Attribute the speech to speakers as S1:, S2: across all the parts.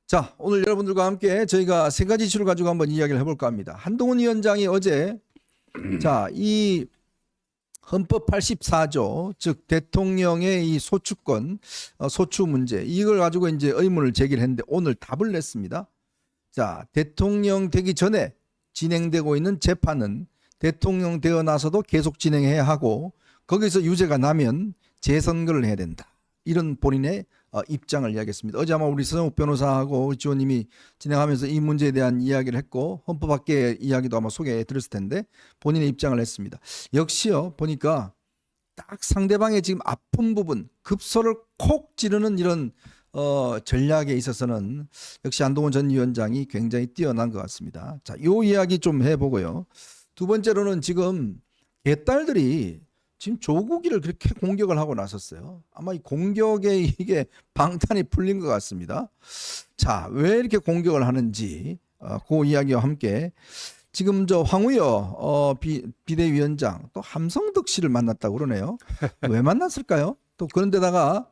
S1: 자, 오늘 여러분들과 함께 저희가 세 가지 이슈를 가지고 한번 이야기를 해볼까 합니다. 한동훈 위원장이 어제 이 헌법 84조, 즉 대통령의 이 소추권, 소추 문제, 이걸 가지고 이제 의문을 제기를 했는데 오늘 답을 냈습니다. 자, 대통령 되기 전에 진행되고 있는 재판은 대통령 되어 나서도 계속 진행해야 하고 거기서 유죄가 나면 재선거를 해야 된다. 이런 본인의 입장을 이야기했습니다. 어제 아마 우리 서정욱 변호사하고 지원님이 진행하면서 이 문제에 대한 이야기를 했고 헌법 밖의 이야기도 아마 소개해 드렸을 텐데 본인의 입장을 했습니다. 역시요 보니까 딱 상대방의 지금 아픈 부분 급소를 콕 찌르는 이런 전략에 있어서는 역시 한동훈 전 위원장이 굉장히 뛰어난 것 같습니다. 자, 요 이야기 좀 해보고요. 두 번째로는 지금 개딸들이 지금 조국이를 그렇게 공격을 하고 나섰어요. 아마 이 공격에 이게 방탄이 풀린 것 같습니다. 자, 왜 이렇게 공격을 하는지 그 이야기와 함께 지금 저 황우여 비대위원장 또 함성득 씨를 만났다고 그러네요. 왜 만났을까요? 또 그런데다가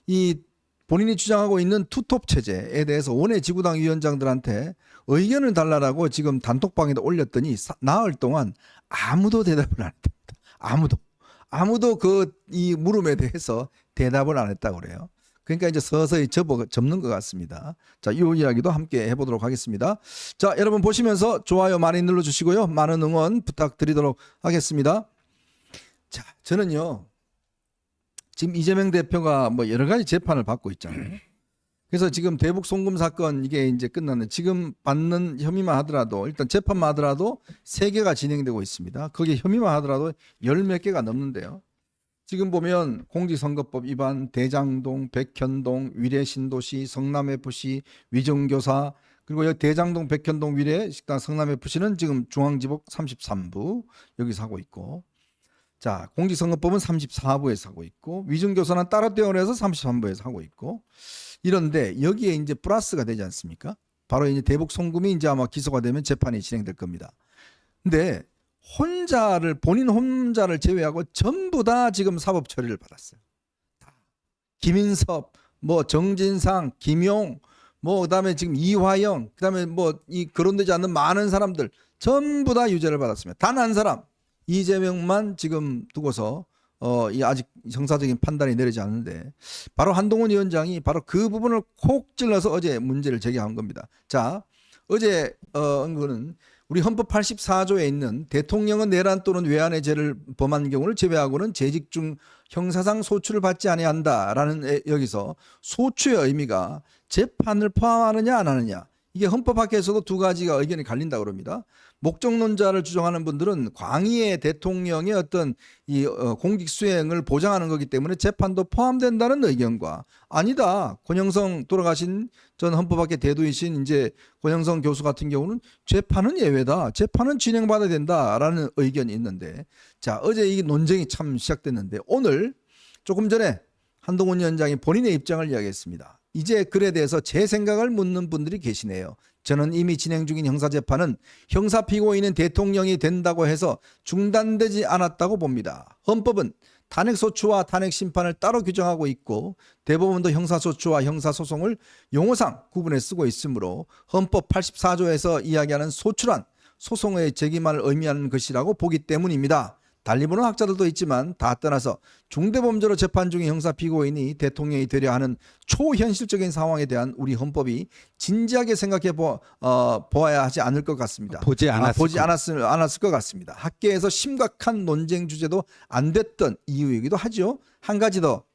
S1: 이 본인이 주장하고 있는 투톱 체제에 대해서 원외 지구당 위원장들한테 의견을 달라라고 지금 단톡방에다 올렸더니 나흘 동안 아무도 대답을 안 했답니다. 아무도 이 물음에 대해서 대답을 안 했다고 그래요. 그러니까 이제 서서히 접는 것 같습니다. 자, 이 이야기도 함께 해보도록 하겠습니다. 자, 여러분 보시면서 좋아요 많이 눌러주시고요. 많은 응원 부탁드리도록 하겠습니다. 자, 저는요. 지금 이재명 대표가 뭐 여러 가지 재판을 받고 있잖아요. 그래서 지금 대북 송금 사건 이게 이제 끝났는데 지금 받는 혐의만 하더라도 일단 재판만 하더라도 3개가 진행되고 있습니다. 거기에 혐의만 하더라도 10몇 개가 넘는데요. 지금 보면 공직선거법 위반, 대장동, 백현동, 위례신도시, 성남FC, 위정교사 그리고 여기 대장동, 백현동, 위례 식당 성남FC는 지금 중앙지법 33부 여기서 하고 있고 자, 공직선거법은 34부에서 하고 있고 위정교사는 따로 떼어내서 33부에서 하고 있고 이런데 여기에 이제 플러스가 되지 않습니까? 바로 이제 대북 송금이 이제 아마 기소가 되면 재판이 진행될 겁니다. 근데 본인 혼자를 제외하고 전부 다 지금 사법 처리를 받았어요. 김인섭, 뭐 정진상, 김용, 뭐 그다음에 지금 이화영, 그다음에 뭐 이 거론되지 않는 많은 사람들 전부 다 유죄를 받았습니다. 단 한 사람 이재명만 지금 두고서 이 아직 형사적인 판단이 내리지 않는데 바로 한동훈 위원장이 바로 그 부분을 콕 찔러서 어제 문제를 제기한 겁니다. 자, 어제 거는 우리 헌법 84조에 있는 대통령은 내란 또는 외환의 죄를 범한 경우를 제외하고는 재직 중 형사상 소추를 받지 아니한다라는 여기서 소추의 의미가 재판을 포함하느냐 안 하느냐 이게 헌법 학에서도 두 가지가 의견이 갈린다고 그럽니다. 목적론자를 주장하는 분들은 광의의 대통령의 어떤 이 공직 수행을 보장하는 거기 때문에 재판도 포함된다는 의견과 아니다. 권영성 돌아가신 전 헌법학계 대도이신 이제 권영성 교수 같은 경우는 재판은 예외다. 재판은 진행받아야 된다라는 의견이 있는데 자, 어제 이 논쟁이 참 시작됐는데 오늘 조금 전에 한동훈 위원장이 본인의 입장을 이야기했습니다. 이제 글에 대해서 제 생각을 묻는 분들이 계시네요. 저는 이미 진행 중인 형사재판은 형사 피고인은 대통령이 된다고 해서 중단되지 않았다고 봅니다. 헌법은 탄핵소추와 탄핵심판을 따로 규정하고 있고 대법원도 형사소추와 형사소송을 용어상 구분해 쓰고 있으므로 헌법 84조에서 이야기하는 소추란 소송의 제기만을 의미하는 것이라고 보기 때문입니다. 달리 보는 학자들도 있지만 다 떠나서 중대범죄로 재판 중인 형사 피고인이 대통령이 되려 하는 초현실적인 상황에 대한 우리 헌법이 진지하게 생각해 보아야 하지 않을 것 같습니다. 보지 않았을 것 같습니다. 학계에서 심각한 논쟁 주제도 안 됐던 이유이기도 하죠. 한 가지 더.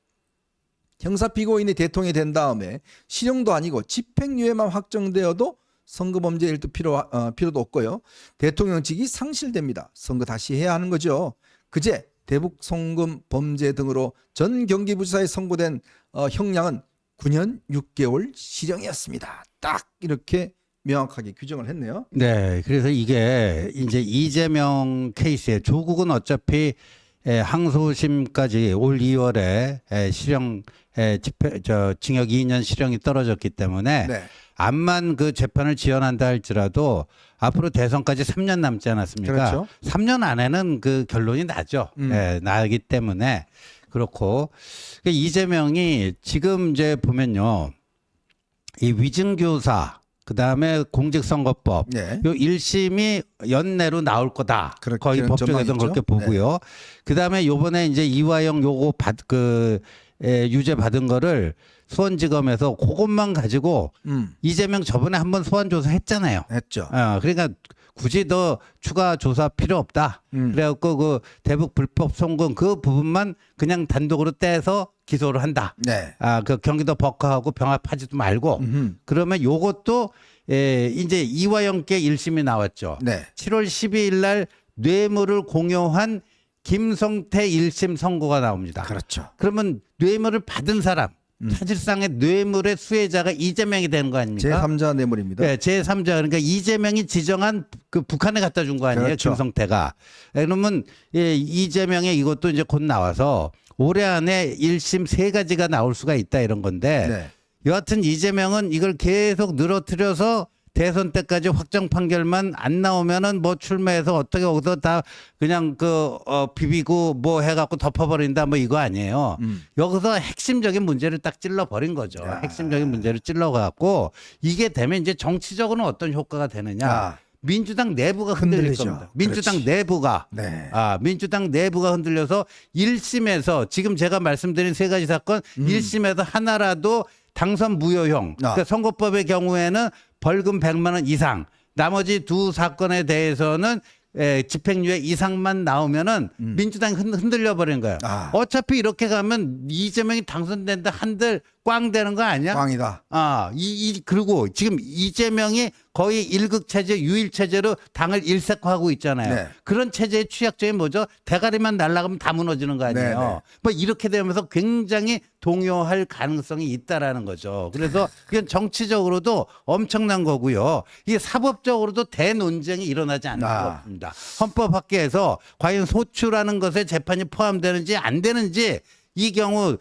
S1: 형사 피고인이 대통령이 된 다음에 실형도 아니고 집행유예만 확정되어도 선거범죄 일도 필요도 없고요. 대통령직이 상실됩니다. 선거 다시 해야 하는 거죠. 그제 대북 송금 범죄 등으로 전 경기부지사에 선고된 형량은 9년 6개월 실형이었습니다. 딱 이렇게 명확하게 규정을 했네요.
S2: 네, 그래서 이게 이제 이재명 케이스에 조국은 어차피 항소심까지 올 2월에 실형 징역 2년 실형이 떨어졌기 때문에
S1: 네.
S2: 암만 그 재판을 지연한다 할지라도 앞으로 대선까지 3년 남지 않았습니까?
S1: 그렇죠.
S2: 3년 안에는 그 결론이 나죠. 나기 때문에 그렇고 이재명이 지금 이제 보면요. 이 위증교사 그다음에 공직선거법
S1: 네.
S2: 요 1심이 연내로 나올 거다.
S1: 그렇게
S2: 거의
S1: 그런
S2: 법조계에서는
S1: 전망이
S2: 그렇게
S1: 있죠.
S2: 보고요. 그다음에 요번에 이제 이화영 요거 유죄 받은 거를 수원지검에서 그것만 가지고 이재명 저번에 한번 소환 조사했잖아요.
S1: 했죠.
S2: 그러니까 굳이 더 추가 조사 필요 없다. 그래갖고 그 대북 불법 송금 그 부분만 그냥 단독으로 떼서 기소를 한다.
S1: 네.
S2: 그 경기도 법과하고 병합하지도 말고 그러면 요것도 이제 이화영께 1심이 나왔죠.
S1: 네.
S2: 7월 12일 날 뇌물을 공여한 김성태 1심 선고가 나옵니다.
S1: 그렇죠.
S2: 그러면 뇌물을 받은 사람 사실상의 뇌물의 수혜자가 이재명이 되는 거 아닙니까?
S1: 제3자 뇌물입니다.
S2: 네, 제3자 그러니까 이재명이 지정한 그 북한에 갖다 준 거 아니에요,
S1: 그렇죠.
S2: 김성태가. 그러면 이재명의 이것도 이제 곧 나와서 올해 안에 1심 3가지가 나올 수가 있다 이런 건데
S1: 네.
S2: 여하튼 이재명은 이걸 계속 늘어뜨려서 대선 때까지 확정 판결만 안 나오면은 뭐 출마해서 어떻게 거기서 다 그냥 비비고 뭐 해갖고 덮어버린다 뭐 이거 아니에요. 여기서 핵심적인 문제를 딱 찔러버린 거죠. 핵심적인 문제를 찔러갖고 이게 되면 이제 정치적으로는 어떤 효과가 되느냐. 민주당 내부가 흔들릴
S1: 흔들리죠.
S2: 겁니다. 민주당
S1: 그렇지.
S2: 내부가.
S1: 네.
S2: 민주당 내부가 흔들려서 1심에서 지금 제가 말씀드린 3가지 사건 1심에서 하나라도 당선 무효형. 그러니까 선거법의 경우에는 벌금 100만 원 이상. 나머지 2 사건에 대해서는 집행유예 이상만 나오면은 민주당이 흔들려 버리는 거예요. 어차피 이렇게 가면 이재명이 당선된다 한들 꽝 되는 거 아니야?
S1: 꽝이다.
S2: 그리고 지금 이재명이 거의 일극 체제, 유일 체제로 당을 일색화하고 있잖아요.
S1: 네.
S2: 그런 체제의 취약점이 뭐죠? 대가리만 날아가면 다 무너지는 거 아니에요.
S1: 네, 네.
S2: 뭐 이렇게 되면서 굉장히 동요할 가능성이 있다라는 거죠. 그래서 그건 정치적으로도 엄청난 거고요. 이게 사법적으로도 대논쟁이 일어나지 않을 것 같습니다. 헌법학계에서 과연 소추라는 것에 재판이 포함되는지 안 되는지 이 경우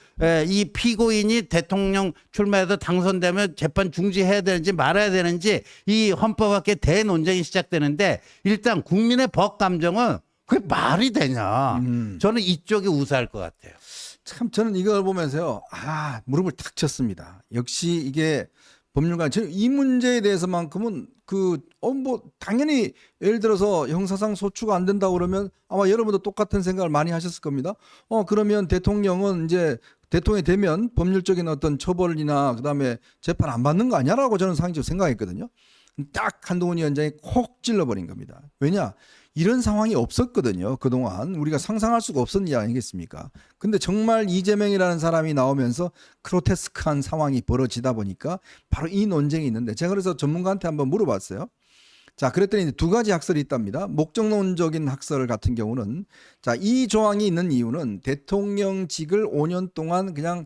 S2: 이 피고인이 대통령 출마해서 당선되면 재판 중지해야 되는지 말아야 되는지 이 헌법학계 대논쟁이 시작되는데 일단 국민의 법 감정은 그게 말이 되냐. 저는 이쪽이 우세할 것 같아요.
S1: 참 저는 이걸 보면서요. 무릎을 탁 쳤습니다. 역시 이게 법률가 이 문제에 대해서만큼은 당연히 예를 들어서 형사상 소추가 안 된다고 그러면 아마 여러분도 똑같은 생각을 많이 하셨을 겁니다. 그러면 대통령은 이제 대통령이 되면 법률적인 어떤 처벌이나 그다음에 재판 안 받는 거 아니야라고 저는 상식적으로 생각했거든요. 딱 한동훈 위원장이 콕 찔러버린 겁니다. 왜냐? 이런 상황이 없었거든요. 그동안 우리가 상상할 수가 없었는 일 아니겠습니까? 근데 정말 이재명이라는 사람이 나오면서 크로테스크한 상황이 벌어지다 보니까 바로 이 논쟁이 있는데 제가 그래서 전문가한테 한번 물어봤어요. 자, 그랬더니 2가지 학설이 있답니다. 목적론적인 학설 같은 경우는 이 조항이 있는 이유는 대통령직을 5년 동안 그냥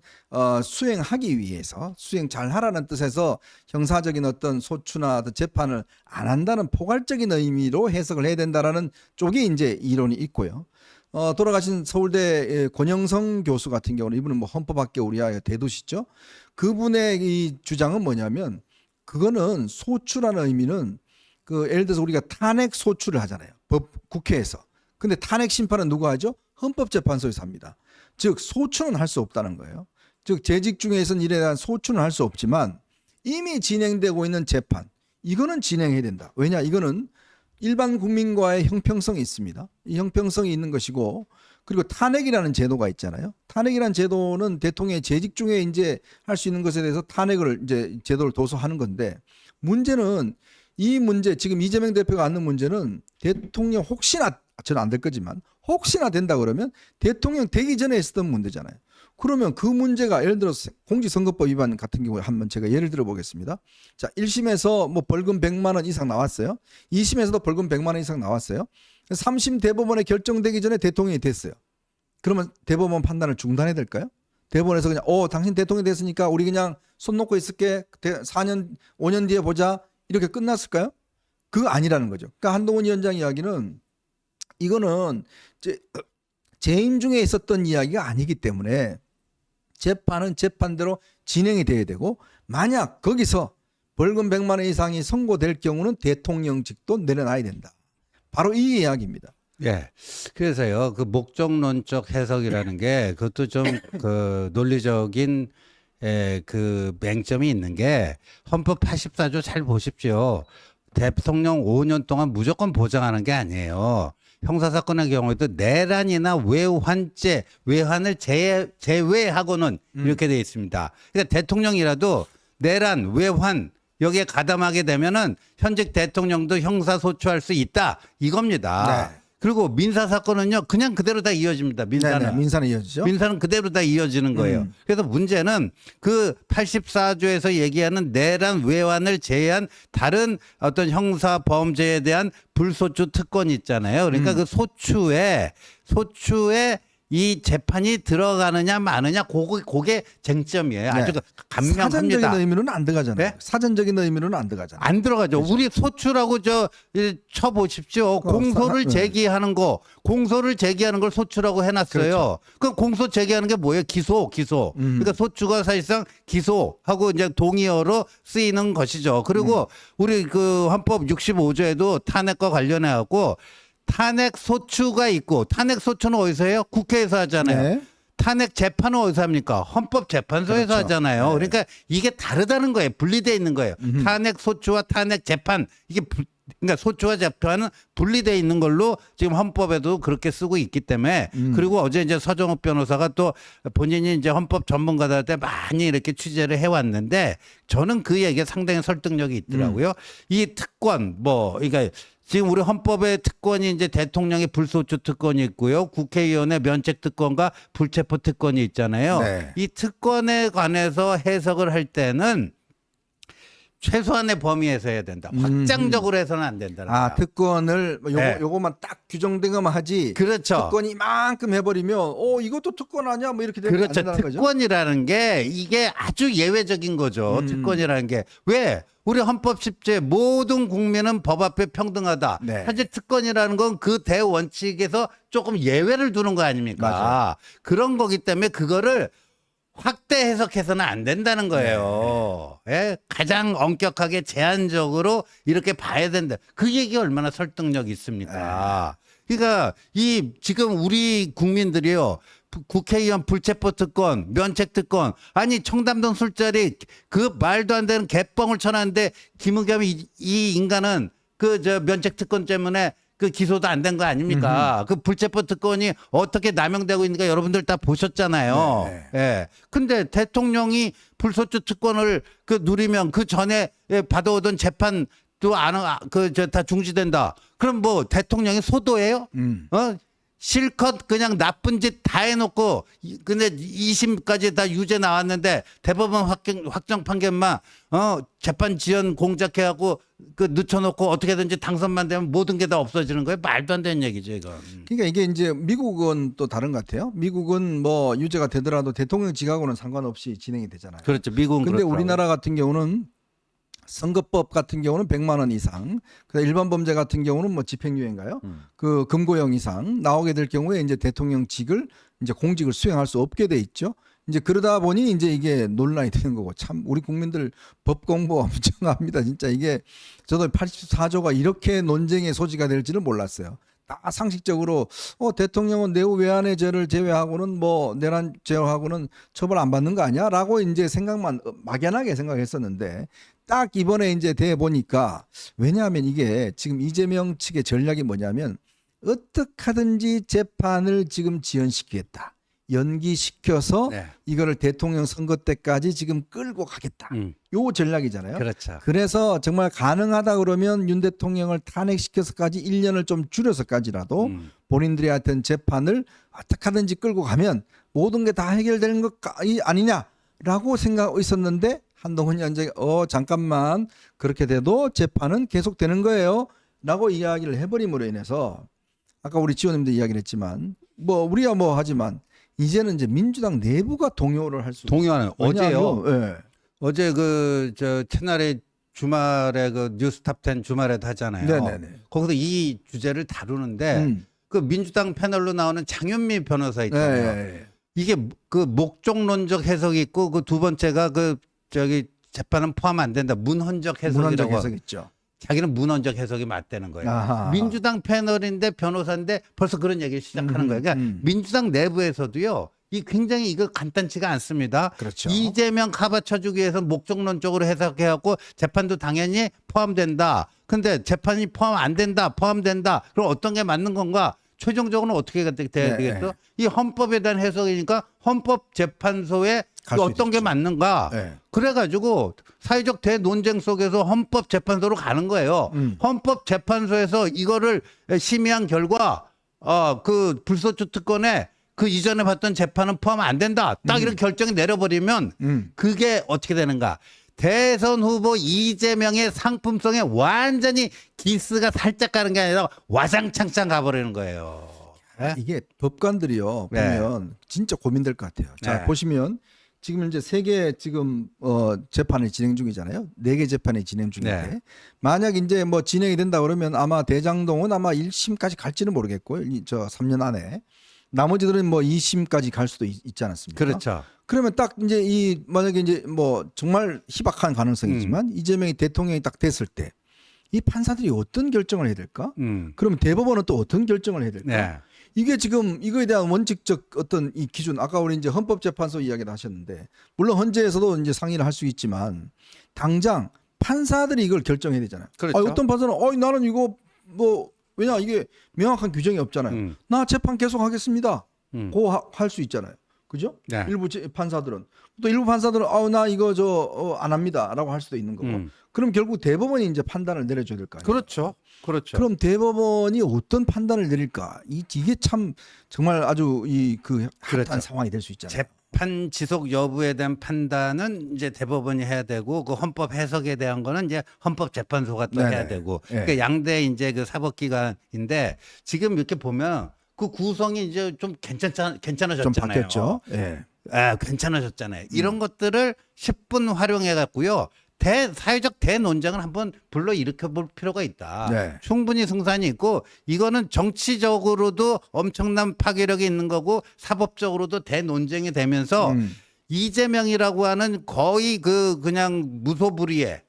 S1: 수행하기 위해서 수행 잘 하라는 뜻에서 형사적인 어떤 소추나 재판을 안 한다는 포괄적인 의미로 해석을 해야 된다라는 쪽이 이제 이론이 있고요. 돌아가신 서울대 권영성 교수 같은 경우는 이분은 뭐 헌법학계 우리아의 대두시죠. 그분의 이 주장은 뭐냐면 그거는 소추라는 의미는 예를 들어서 우리가 탄핵 소추를 하잖아요. 국회에서. 근데 탄핵 심판은 누가 하죠? 헌법재판소에서 합니다. 즉 소추는 할 수 없다는 거예요. 즉 재직 중에선 이에 대한 소추는 할 수 없지만 이미 진행되고 있는 재판 이거는 진행해야 된다. 왜냐? 이거는 일반 국민과의 형평성이 있습니다. 이 형평성이 있는 것이고 그리고 탄핵이라는 제도가 있잖아요. 탄핵이라는 제도는 대통령의 재직 중에 이제 할 수 있는 것에 대해서 탄핵을 이제 제도를 도서하는 건데 문제는 이 문제 지금 이재명 대표가 안는 문제는 대통령 혹시나 저는 안 될 거지만 혹시나 된다 그러면 대통령 되기 전에 있었던 문제잖아요. 그러면 그 문제가 예를 들어서 공직선거법 위반 같은 경우에 한번 제가 예를 들어 보겠습니다. 자, 1심에서 뭐 벌금 100만 원 이상 나왔어요. 2심에서도 벌금 100만 원 이상 나왔어요. 3심 대법원에 결정되기 전에 대통령이 됐어요. 그러면 대법원 판단을 중단해야 될까요? 대법원에서 그냥 당신 대통령이 됐으니까 우리 그냥 손 놓고 있을게. 4년 5년 뒤에 보자. 이렇게 끝났을까요? 그거 아니라는 거죠. 그러니까 한동훈 위원장 이야기는 이거는 재임 중에 있었던 이야기가 아니기 때문에 재판은 재판대로 진행이 돼야 되고 만약 거기서 벌금 100만 원 이상이 선고될 경우는 대통령직도 내려놔야 된다. 바로 이 이야기입니다.
S2: 예. 그래서요, 그 목적론적 해석이라는 게 그것도 좀 그 논리적인 그 맹점이 있는 게 헌법 84조 잘 보십시오. 대통령 5년 동안 무조건 보장하는 게 아니에요. 형사사건의 경우에도 내란이나 외환죄, 외환을 제외하고는 이렇게 되어 있습니다. 그러니까 대통령이라도 내란, 외환 여기에 가담하게 되면은 현직 대통령도 형사소추할 수 있다 이겁니다.
S1: 네.
S2: 그리고 민사사건은요 그냥 그대로 다 이어집니다. 민사는.
S1: 네네, 민사는 이어지죠.
S2: 민사는 그대로 다 이어지는 거예요. 그래서 문제는 그 84조에서 얘기하는 내란 외환을 제외한 다른 어떤 형사 범죄에 대한 불소추 특권 있잖아요. 그러니까 그 소추에 이 재판이 들어가느냐 마느냐 그게 쟁점이에요. 아주
S1: 네.
S2: 간명합니다.
S1: 사전적인 의미로는 안 들어가잖아요.
S2: 네?
S1: 사전적인 의미로는 안 들어가잖아요.
S2: 안 들어가죠. 우리 소추라고 쳐보십시오. 공소를
S1: 네.
S2: 제기하는 공소를 제기하는 걸 소추라고 해놨어요.
S1: 그렇죠.
S2: 그 공소 제기하는 게 뭐예요? 기소. 그러니까 소추가 사실상 기소하고 이제 동의어로 쓰이는 것이죠. 그리고 우리 그 헌법 65조에도 탄핵과 관련해 갖고 탄핵 소추가 있고 탄핵 소추는 어디서 해요? 국회에서 하잖아요.
S1: 네.
S2: 탄핵 재판은 어디서 합니까? 헌법재판소에서
S1: 그렇죠.
S2: 하잖아요.
S1: 네.
S2: 그러니까 이게 다르다는 거예요. 분리되어 있는 거예요. 탄핵 소추와 탄핵 재판 이게 그러니까 소추와 재판은 분리되어 있는 걸로 지금 헌법에도 그렇게 쓰고 있기 때문에 그리고 어제 이제 서정욱 변호사가 또 본인이 이제 헌법 전문가들한테 많이 이렇게 취재를 해왔는데 저는 그 얘기에 상당히 설득력이 있더라고요. 이 특권 그러니까 지금 우리 헌법의 특권이 이제 대통령의 불소추 특권이 있고요. 국회의원의 면책 특권과 불체포 특권이 있잖아요.
S1: 네.
S2: 이 특권에 관해서 해석을 할 때는 최소한의 범위에서 해야 된다. 확장적으로 해서는 안 된다는 거야.
S1: 특권을
S2: 네.
S1: 요거만 딱 규정된 것만 하지.
S2: 그렇죠.
S1: 특권이 이만큼 해버리면 이것도 특권 아니야? 뭐 이렇게 되면 안
S2: 그렇죠.
S1: 된다는 거죠.
S2: 특권이라는 게 이게 아주 예외적인 거죠. 특권이라는 게. 왜? 우리 헌법 10조 모든 국민은 법 앞에 평등하다.
S1: 네.
S2: 사실 특권이라는 건 그 대원칙에서 조금 예외를 두는 거 아닙니까?
S1: 맞아요.
S2: 그런 거기 때문에 그거를 확대 해석해서는 안 된다는 거예요. 예? 가장 엄격하게 제한적으로 이렇게 봐야 된다. 그 얘기가 얼마나 설득력 있습니까? 그러니까 이 지금 우리 국민들이요. 국회의원 불체포 특권, 면책 특권, 아니 청담동 술자리 그 말도 안 되는 개뻥을 쳐놨는데 김의겸 이 인간은 그 면책 특권 때문에 그 기소도 안 된 거 아닙니까? 그 불체포 특권이 어떻게 남용되고 있는가 여러분들 다 보셨잖아요.
S1: 네.
S2: 예. 근데 대통령이 불소추 특권을 그 누리면 그 전에 받아오던 재판 다 중지된다. 그럼 뭐 대통령이 소도예요? 실컷 그냥 나쁜 짓 다 해놓고 근데 2심까지 다 유죄 나왔는데 대법원 확정 판결만 재판 지연 공작해갖고 그 늦춰놓고 어떻게든지 당선만 되면 모든 게 다 없어지는 거예요. 말도 안 되는 얘기죠 이건.
S1: 그러니까 이게 이제 미국은 또 다른 것 같아요. 미국은 뭐 유죄가 되더라도 대통령 지각하고는 상관없이 진행이 되잖아요.
S2: 그렇죠. 미국은
S1: 근데
S2: 그렇더라고요.
S1: 우리나라 같은 경우는 선거법 같은 경우는 100만 원 이상, 그 일반 범죄 같은 경우는 뭐 집행유예인가요? 그 금고형 이상 나오게 될 경우에 이제 대통령직을 이제 공직을 수행할 수 없게 돼 있죠. 이제 그러다 보니 이제 이게 논란이 되는 거고 참 우리 국민들 법 공부 엄청 합니다. 진짜 이게 저도 84조가 이렇게 논쟁의 소지가 될지는 몰랐어요. 다 상식적으로 대통령은 내후 외환의 죄를 제외하고는 뭐 내란 제외하고는 처벌 안 받는 거 아니야라고 이제 생각만 막연하게 생각했었는데 딱 이번에 이제 돼 보니까 왜냐하면 이게 지금 이재명 측의 전략이 뭐냐면 어떻게 하든지 재판을 지금 지연시키겠다. 연기시켜서
S2: 네.
S1: 이거를 대통령 선거 때까지 지금 끌고 가겠다. 요 전략이잖아요.
S2: 그렇죠.
S1: 그래서 정말 가능하다 그러면 윤 대통령을 탄핵시켜서까지 1년을 좀 줄여서까지라도 본인들이 하여튼 재판을 어떻게 하든지 끌고 가면 모든 게 다 해결되는 것 아니냐라고 생각하고 있었는데 한동훈 위원장이 잠깐만 그렇게 돼도 재판은 계속되는 거예요 라고 이야기를 해버림으로 인해서 아까 우리 지원님도 이야기를 했지만 뭐 우리야 뭐 하지만 이제는 이제 민주당 내부가 동요를 할 수
S2: 동요하는 어제요.
S1: 예.
S2: 어제 그 채널에 주말에 그 뉴스탑 10 주말에도 하잖아요.
S1: 네네네.
S2: 거기서 이 주제를 다루는데 그 민주당 패널로 나오는 장현미 변호사 있잖아요.
S1: 예.
S2: 이게 그 목적론적 해석이 있고 그 두 번째가 재판은 포함 안 된다. 문헌적 해석이라고.
S1: 문헌적 해석 있죠.
S2: 자기는 문헌적 해석이 맞다는 거예요.
S1: 아하.
S2: 민주당 패널인데 변호사인데 벌써 그런 얘기를 시작하는 거예요. 그러니까 민주당 내부에서도요. 이 굉장히 이거 간단치가 않습니다.
S1: 그렇죠.
S2: 이재명 카바쳐주기 위해서 목적론적으로 해석해갖고 재판도 당연히 포함된다. 근데 재판이 포함 안 된다. 포함된다. 그럼 어떤 게 맞는 건가? 최종적으로는 어떻게 돼야
S1: 네,
S2: 되겠어? 이 헌법에 대한 해석이니까 헌법재판소에
S1: 갈수
S2: 어떤 게
S1: 있죠.
S2: 맞는가?
S1: 네.
S2: 그래가지고 사회적 대논쟁 속에서 헌법재판소로 가는 거예요. 헌법재판소에서 이거를 심의한 결과 그 불소추 특권에 그 이전에 봤던 재판은 포함 안 된다. 딱 이런 결정이 내려버리면 그게 어떻게 되는가? 대선 후보 이재명의 상품성에 완전히 기스가 살짝 가는 게 아니라 와장창창 가버리는 거예요. 예?
S1: 이게 법관들이요
S2: 네.
S1: 보면 진짜 고민될 것 같아요. 자
S2: 네.
S1: 보시면 지금 이제 3개 지금 재판이 진행 중이잖아요. 4개 재판이 진행 중인데
S2: 네.
S1: 만약 이제 뭐 진행이 된다 그러면 아마 대장동은 아마 1심까지 갈지는 모르겠고 저 3년 안에 나머지들은 뭐 2심까지 갈 수도 있지 않았습니까?
S2: 그렇죠.
S1: 그러면 딱 이제 이 만약에 이제 뭐 정말 희박한 가능성이지만 이재명이 대통령이 딱 됐을 때 이 판사들이 어떤 결정을 해야 될까? 그러면 대법원은 또 어떤 결정을 해야 될까?
S2: 네.
S1: 이게 지금 이거에 대한 원칙적 어떤 이 기준 아까 우리 이제 헌법재판소 이야기를 하셨는데 물론 헌재에서도 이제 상의를 할 수 있지만 당장 판사들이 이걸 결정해야 되잖아요.
S2: 그렇죠.
S1: 어떤 판사는 나는 이거 뭐 왜냐 이게 명확한 규정이 없잖아요. 나 재판 계속 하겠습니다. 고 할 수 있잖아요. 그죠?
S2: 네.
S1: 일부 판사들은 또 일부 판사들은 나 이거 안 합니다라고 할 수도 있는 거고. 그럼 결국 대법원이 이제 판단을 내려줘야 될 거 아니에요.
S2: 그렇죠. 그렇죠.
S1: 그럼 대법원이 어떤 판단을 내릴까? 이게 참 정말 아주 그 핫한
S2: 그렇죠.
S1: 상황이 될 수 있잖아요.
S2: 재판 지속 여부에 대한 판단은 이제 대법원이 해야 되고 그 헌법 해석에 대한 거는 이제 헌법재판소가 또
S1: 네네.
S2: 해야 되고
S1: 네.
S2: 그러니까 양대 이제 그 사법기관인데 지금 이렇게 보면 그 구성이 이제 좀 괜찮아졌잖아요.
S1: 좀 바뀌었죠. 예.
S2: 괜찮아졌잖아요. 이런 것들을 10분 활용해 갖고요. 사회적 대논쟁을 한번 불러 일으켜 볼 필요가 있다.
S1: 네.
S2: 충분히 승산이 있고 이거는 정치적으로도 엄청난 파괴력이 있는 거고 사법적으로도 대논쟁이 되면서 이재명이라고 하는 거의 그냥 무소불위의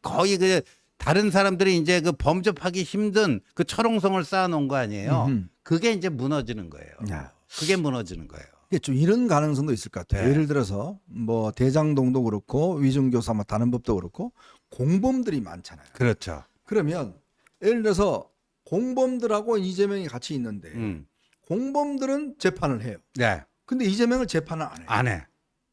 S2: 거의 다른 사람들이 이제 그 범접하기 힘든 그 철옹성을 쌓아놓은 거 아니에요. 그게 이제 무너지는 거예요.
S1: 야.
S2: 그게 무너지는 거예요.
S1: 이게 좀 이런 가능성도 있을 것 같아요.
S2: 네.
S1: 예를 들어서 뭐 대장동도 그렇고 위중교사 뭐 다른 법도 그렇고 공범들이 많잖아요.
S2: 그렇죠.
S1: 그러면 예를 들어서 공범들하고 이재명이 같이 있는데 공범들은 재판을 해요.
S2: 네.
S1: 근데 이재명을 재판을 안 해요.
S2: 안 해.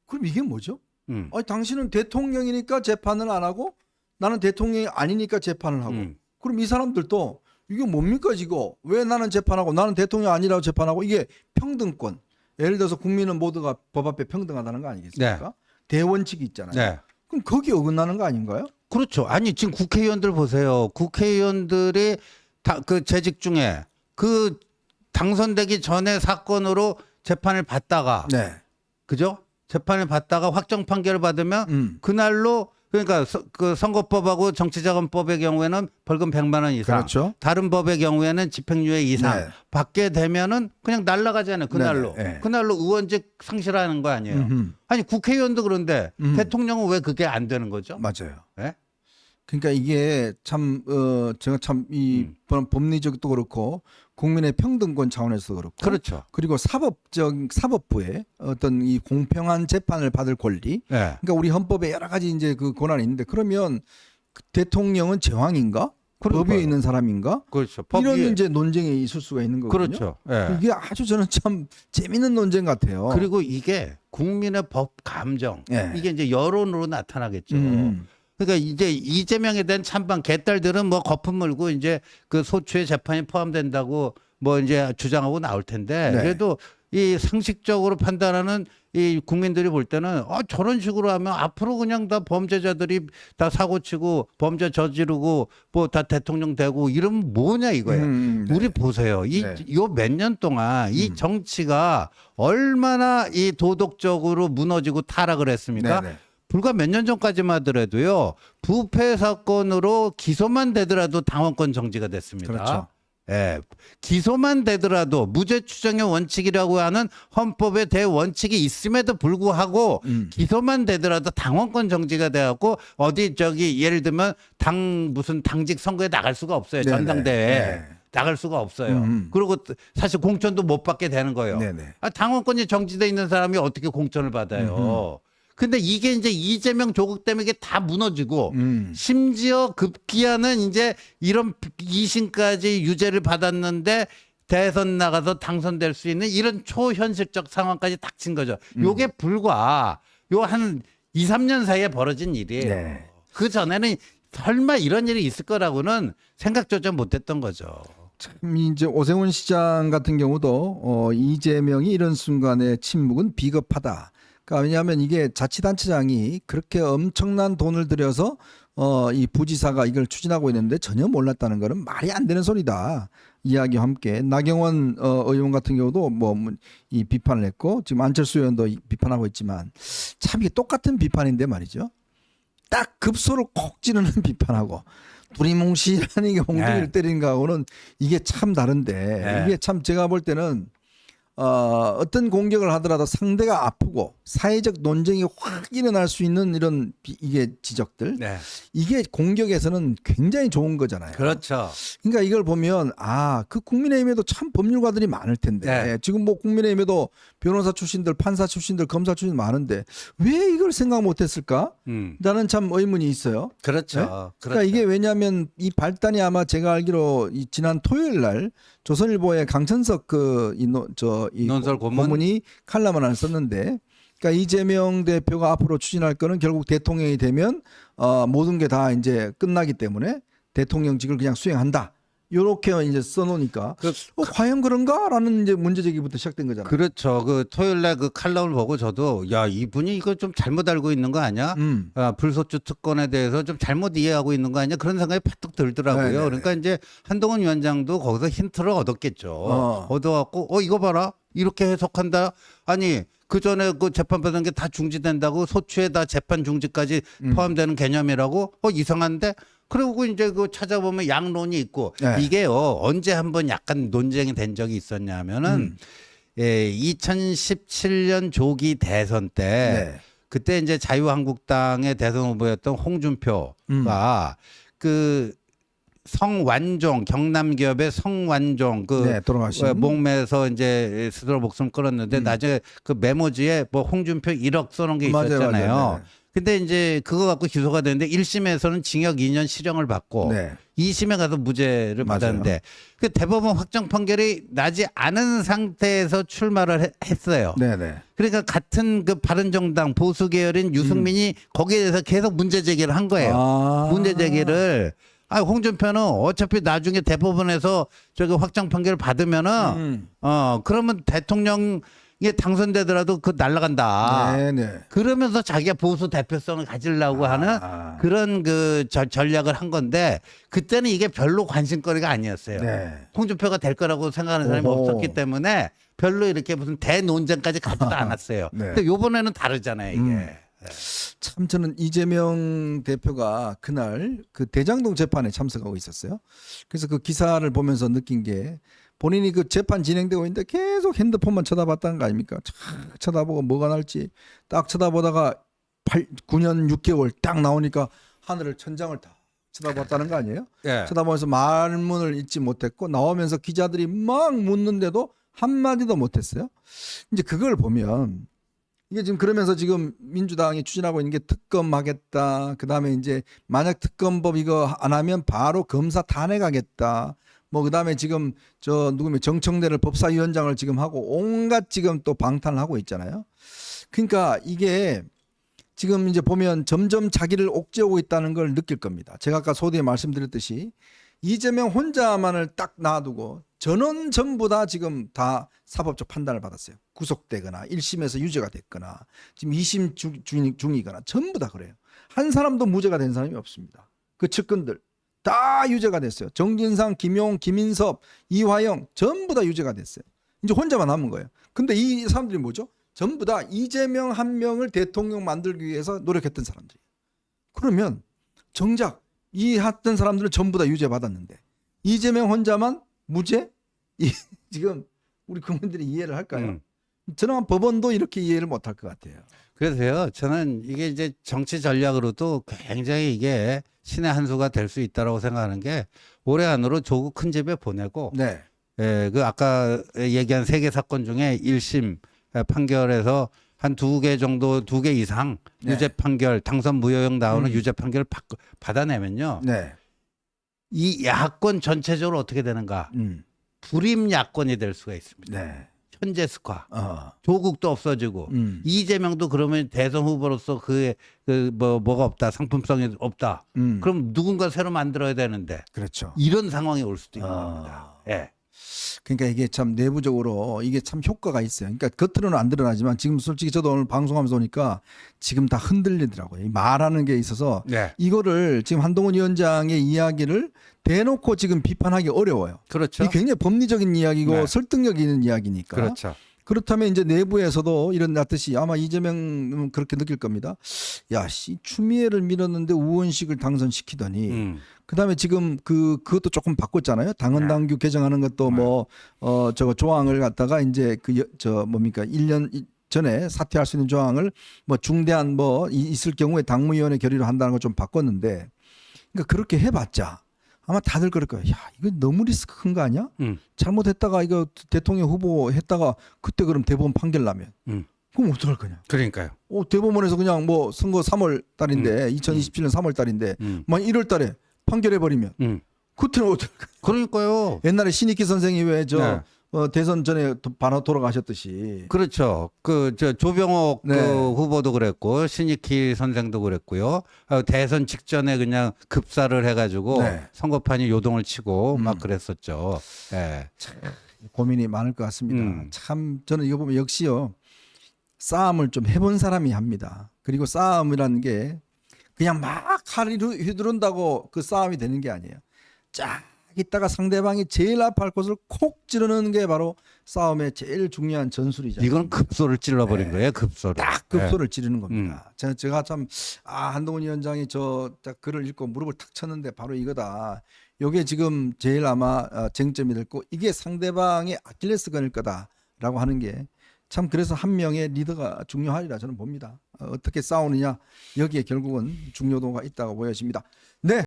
S1: 그럼 이게 뭐죠?
S2: 음.
S1: 아니 당신은 대통령이니까 재판을 안 하고 나는 대통령이 아니니까 재판을 하고 그럼 이 사람들도 이게 뭡니까 지금 왜 나는 재판하고 나는 대통령 아니라고 재판하고 이게 평등권 예를 들어서 국민은 모두가 법 앞에 평등하다는 거 아니겠습니까? 대원칙이 있잖아요.
S2: 네.
S1: 그럼 거기에 어긋나는 거 아닌가요?
S2: 그렇죠. 아니 지금 국회의원들 보세요. 국회의원들이 그 재직 중에 그 당선되기 전에 사건으로 재판을 받다가
S1: 네.
S2: 그죠? 재판을 받다가 확정 판결을 받으면 그날로 그러니까 그 선거법하고 정치자금법의 경우에는 벌금 100만 원 이상,
S1: 그렇죠.
S2: 다른 법의 경우에는 집행유예 이상
S1: 네.
S2: 받게 되면은 그냥 날아가잖아요. 그날로.
S1: 네, 네.
S2: 그날로 의원직 상실하는 거 아니에요. 아니 국회의원도 그런데 대통령은 왜 그게 안 되는 거죠?
S1: 맞아요.
S2: 네?
S1: 그러니까 이게 참 제가 참 이 법리적도 그렇고 국민의 평등권 차원에서 그렇고
S2: 그렇죠.
S1: 그리고 사법부의 어떤 이 공평한 재판을 받을 권리
S2: 네.
S1: 그러니까 우리 헌법에 여러 가지 이제 그 권한이 있는데 그러면 그 대통령은 제왕인가?
S2: 그러니까요.
S1: 법위에 있는 사람인가?
S2: 그렇죠.
S1: 이런
S2: 법위에-
S1: 이제 논쟁이 있을 수가 있는 거거든요.
S2: 그렇죠. 예.
S1: 이게 아주 저는 참 재밌는 논쟁 같아요.
S2: 그리고 이게 국민의 법 감정
S1: 예.
S2: 이게 이제 여론으로 나타나겠죠.
S1: 음.
S2: 그러니까 이제 이재명에 대한 찬반 개딸들은 뭐 거품 물고 이제 그 소추의 재판이 포함된다고 뭐 이제 주장하고 나올 텐데
S1: 네.
S2: 그래도 이 상식적으로 판단하는 이 국민들이 볼 때는 저런 식으로 하면 앞으로 그냥 다 범죄자들이 다 사고치고 범죄 저지르고 뭐 다 대통령 되고 이러면 뭐냐 이거예요.
S1: 네.
S2: 우리 보세요.
S1: 네.
S2: 요 몇 년 동안 이 정치가 얼마나 이 도덕적으로 무너지고 타락을 했습니까?
S1: 네네.
S2: 불과 몇 년 전까지만 하더라도요. 부패 사건으로 기소만 되더라도 당원권 정지가 됐습니다.
S1: 그렇죠.
S2: 예. 기소만 되더라도 무죄 추정의 원칙이라고 하는 헌법의 대원칙이 있음에도 불구하고 기소만 되더라도 당원권 정지가 돼갖고 어디 예를 들면 무슨 당직 선거에 나갈 수가 없어요.
S1: 네네.
S2: 전당대회.
S1: 네.
S2: 나갈 수가 없어요.
S1: 음.
S2: 그리고 사실 공천도 못 받게 되는 거예요.
S1: 네네.
S2: 당원권이 정지돼 있는 사람이 어떻게 공천을 받아요? 근데 이게 이제 이재명 조국 때문에 이게 다 무너지고 심지어 급기야는 이제 이런 2심까지 유죄를 받았는데 대선 나가서 당선될 수 있는 이런 초현실적 상황까지 닥친 거죠. 요게 불과 요 한 2, 3년 사이에 벌어진 일이에요.
S1: 네.
S2: 그 전에는 설마 이런 일이 있을 거라고는 생각조차 못했던 거죠.
S1: 참 이제 오세훈 시장 같은 경우도 이재명이 이런 순간에 침묵은 비겁하다. 그러니까 왜냐하면 이게 자치단체장이 그렇게 엄청난 돈을 들여서 이 부지사가 이걸 추진하고 있는데 전혀 몰랐다는 거는 말이 안 되는 소리다. 이야기와 함께 나경원 의원 같은 경우도 뭐 이 비판을 했고 지금 안철수 의원도 비판하고 있지만 참 이게 똑같은 비판인데 말이죠. 딱 급소를 콕 찌르는 비판하고 두리뭉실하니 이게 몽둥이를
S2: 네.
S1: 때리는 거하고는 이게 참 다른데
S2: 네.
S1: 이게 참 제가 볼 때는 어떤 공격을 하더라도 상대가 아프고 사회적 논쟁이 확 일어날 수 있는 이런 이게 지적들
S2: 네.
S1: 이게 공격에서는 굉장히 좋은 거잖아요.
S2: 그렇죠.
S1: 그러니까 이걸 보면 그 국민의힘에도 참 법률가들이 많을 텐데
S2: 네.
S1: 지금 뭐 국민의힘에도 변호사 출신들, 판사 출신들, 검사 출신 많은데 왜 이걸 생각 못했을까? 나는 참 의문이 있어요.
S2: 그렇죠.
S1: 네? 그러니까 이게 왜냐하면 이 발단이 아마 제가 알기로 지난 토요일 날 조선일보의 강천석
S2: 논설
S1: 고문이 칼럼을 하나 썼는데, 그러니까 이재명 대표가 앞으로 추진할 거는 결국 대통령이 되면 모든 게 다 이제 끝나기 때문에 대통령직을 그냥 수행한다. 요렇게 이제 써놓으니까 과연 그런가라는 이제 문제 제기부터 시작된 거잖아요.
S2: 그렇죠. 그 토요일 날 그 칼럼을 보고 저도 야 이분이 이거 좀 잘못 알고 있는 거 아니야? 불소추 특권에 대해서 좀 잘못 이해하고 있는 거 아니야? 그런 생각이 팍 들더라고요.
S1: 네네네.
S2: 그러니까 이제 한동훈 위원장도 거기서 힌트를 얻었겠죠. 얻어갖고 이거 봐라 이렇게 해석한다. 아니 그 전에 그 재판 받은 게 다 중지된다고 소추에 다 재판 중지까지 포함되는 개념이라고 이상한데. 그리고 이제 그 찾아보면 양론이 있고
S1: 네.
S2: 이게요 언제 한번 약간 논쟁이 된 적이 있었냐면은 2017년 조기 대선 때
S1: 네.
S2: 그때 이제 자유한국당의 대선 후보였던 홍준표가 그 성완종 경남기업의 성완종
S1: 네, 돌아가신
S2: 목매에서 이제 스스로 목숨 끊었는데 나중에 그 메모지에 뭐 홍준표 1억 써놓은 게
S1: 맞아요,
S2: 있었잖아요.
S1: 맞아요. 네.
S2: 근데 이제 그거 갖고 기소가 됐는데 1심에서는 징역 2년 실형을 받고
S1: 네.
S2: 2심에 가서 무죄를
S1: 맞아요.
S2: 받았는데 그 대법원 확정 판결이 나지 않은 상태에서 출마를 했어요.
S1: 네네.
S2: 그러니까 같은 그 바른정당 보수 계열인 유승민이 거기에 대해서 계속 문제 제기를 한 거예요. 문제 제기를 홍준표는 어차피 나중에 대법원에서 저기 확정 판결을 받으면은 그러면 대통령에 당선되더라도 그 날라간다.
S1: 네네.
S2: 그러면서 자기가 보수 대표성을 가지려고 하는 그런 그 전략을 한 건데 그때는 이게 별로 관심거리가 아니었어요.
S1: 네.
S2: 홍준표가 될 거라고 생각하는 사람이
S1: 오호.
S2: 없었기 때문에 별로 이렇게 무슨 대논쟁까지 가지도 않았어요.
S1: 네.
S2: 근데 요번에는 다르잖아요, 이게.
S1: 참 저는 이재명 대표가 그날 그 대장동 재판에 참석하고 있었어요. 그래서 그 기사를 보면서 느낀 게 본인이 그 재판 진행되고 있는데 계속 핸드폰만 쳐다봤다는 거 아닙니까? 촥 쳐다보고 뭐가 날지 딱 쳐다보다가 9년 6개월 딱 나오니까 하늘을 천장을 다 쳐다봤다는 거 아니에요?
S2: 예.
S1: 쳐다보면서 말문을 잇지 못했고 나오면서 기자들이 막 묻는데도 한마디도 못했어요. 이제 그걸 보면 이게 지금 그러면서 지금 민주당이 추진하고 있는 게 특검하겠다. 그다음에 이제 만약 특검법 이거 안 하면 바로 검사 탄핵하겠다. 뭐 그다음에 지금 누구면 정청래를 법사위원장을 지금 하고 온갖 지금 또 방탄을 하고 있잖아요. 그러니까 이게 지금 이제 보면 점점 자기를 옥죄오고 있다는 걸 느낄 겁니다. 제가 아까 소디에 말씀드렸듯이 이재명 혼자만을 딱 놔두고 전원 전부 다 지금 다 사법적 판단을 받았어요. 구속되거나 1심에서 유죄가 됐거나 지금 2심 중이거나 전부 다 그래요. 한 사람도 무죄가 된 사람이 없습니다. 그 측근들 다 유죄가 됐어요. 정진상, 김용, 김인섭, 이화영 전부 다 유죄가 됐어요. 이제 혼자만 남은 거예요. 근데 이 사람들이 뭐죠? 전부 다 이재명 한 명을 대통령 만들기 위해서 노력했던 사람들이에요. 그러면 정작 이 했던 사람들은 전부 다 유죄 받았는데 이재명 혼자만 무죄? 지금 우리 국민들이 이해를 할까요? 저는 법원도 이렇게 이해를 못할 것 같아요.
S2: 그래서요, 저는 이게 이제 정치 전략으로도 굉장히 이게 신의 한 수가 될 수 있다라고 생각하는 게 올해 안으로 조국 큰 집에 보내고
S1: 네.
S2: 예, 그 아까 얘기한 3개 사건 중에 1심 판결에서 한 2개 정도, 2개 이상
S1: 네.
S2: 유죄 판결, 당선 무효형 나오는 유죄 판결을 받아내면요.
S1: 네.
S2: 이 야권 전체적으로 어떻게 되는가? 불임 야권이 될 수가 있습니다.
S1: 네.
S2: 현재 스화.
S1: 어.
S2: 조국도 없어지고 이재명도 그러면 대선 후보로서 뭐가 없다, 상품성이 없다. 그럼 누군가 새로 만들어야 되는데
S1: 그렇죠.
S2: 이런 상황이 올 수도 있는
S1: 아.
S2: 겁니다. 예.
S1: 그러니까 이게 참 내부적으로 이게 참 효과가 있어요. 그러니까 겉으로는 안 드러나지만 지금 솔직히 저도 오늘 방송하면서 오니까 지금 다 흔들리더라고요. 이 말하는 게 있어서
S2: 네.
S1: 이거를 지금 한동훈 위원장의 이야기를 대놓고 지금 비판하기 어려워요.
S2: 그렇죠.
S1: 이 굉장히 법리적인 이야기고
S2: 네.
S1: 설득력 있는 이야기니까.
S2: 그렇죠.
S1: 그렇다면 이제 내부에서도 일어났듯이 아마 이재명은 그렇게 느낄 겁니다. 야, 씨, 추미애를 밀었는데 우원식을 당선시키더니 그다음에 지금 그것도 조금 바꿨잖아요. 당헌당규 개정하는 것도 저거 조항을 갖다가 이제 뭡니까? 1년 전에 사퇴할 수 있는 조항을 뭐 중대한 있을 경우에 당무위원회 결의로 한다는 걸 좀 바꿨는데 그러니까 그렇게 해봤자 아마 다들 그럴 거예요. 야, 이거 너무 리스크 큰 거 아니야? 잘못했다가 이거 대통령 후보 했다가 그때 그럼 대법원 판결 나면 그럼 어떡할 거냐?
S2: 그러니까요.
S1: 대법원에서 그냥 뭐 선거 3월 달인데 2027년 3월 달인데 만 1월 달에 판결해 버리면 그때는 어떡할 거냐?
S2: 그러니까요.
S1: 옛날에 신익희 선생이 왜
S2: 네.
S1: 대선 전에 바로 돌아가셨듯이
S2: 그렇죠. 조병옥
S1: 네.
S2: 후보도 그랬고 신익희 선생도 그랬고요. 대선 직전에 그냥 급사를 해가지고
S1: 네.
S2: 선거판이 요동을 치고 막 그랬었죠. 예.
S1: 고민이 많을 것 같습니다.
S2: 음.
S1: 참 저는 이거 보면 역시요 싸움을 좀 해본 사람이 합니다. 그리고 싸움이라는 게 그냥 막 칼을 휘두른다고 그 싸움이 되는 게 아니에요. 쫙 있다가 상대방이 제일 아파할 곳을 콕 찌르는 게 바로 싸움의 제일 중요한 전술이죠.
S2: 이건 급소를 찔러버린 거예요. 급소를.
S1: 딱 급소를 찌르는 겁니다. 제가 참 한동훈 위원장이 딱 글을 읽고 무릎을 탁 쳤는데 바로 이거다. 이게 지금 제일 아마 쟁점이 될 거. 이게 상대방의 아킬레스건일 거다라고 하는 게 참 그래서 한 명의 리더가 중요하리라 저는 봅니다. 어떻게 싸우느냐 여기에 결국은 중요도가 있다고 보여집니다. 네.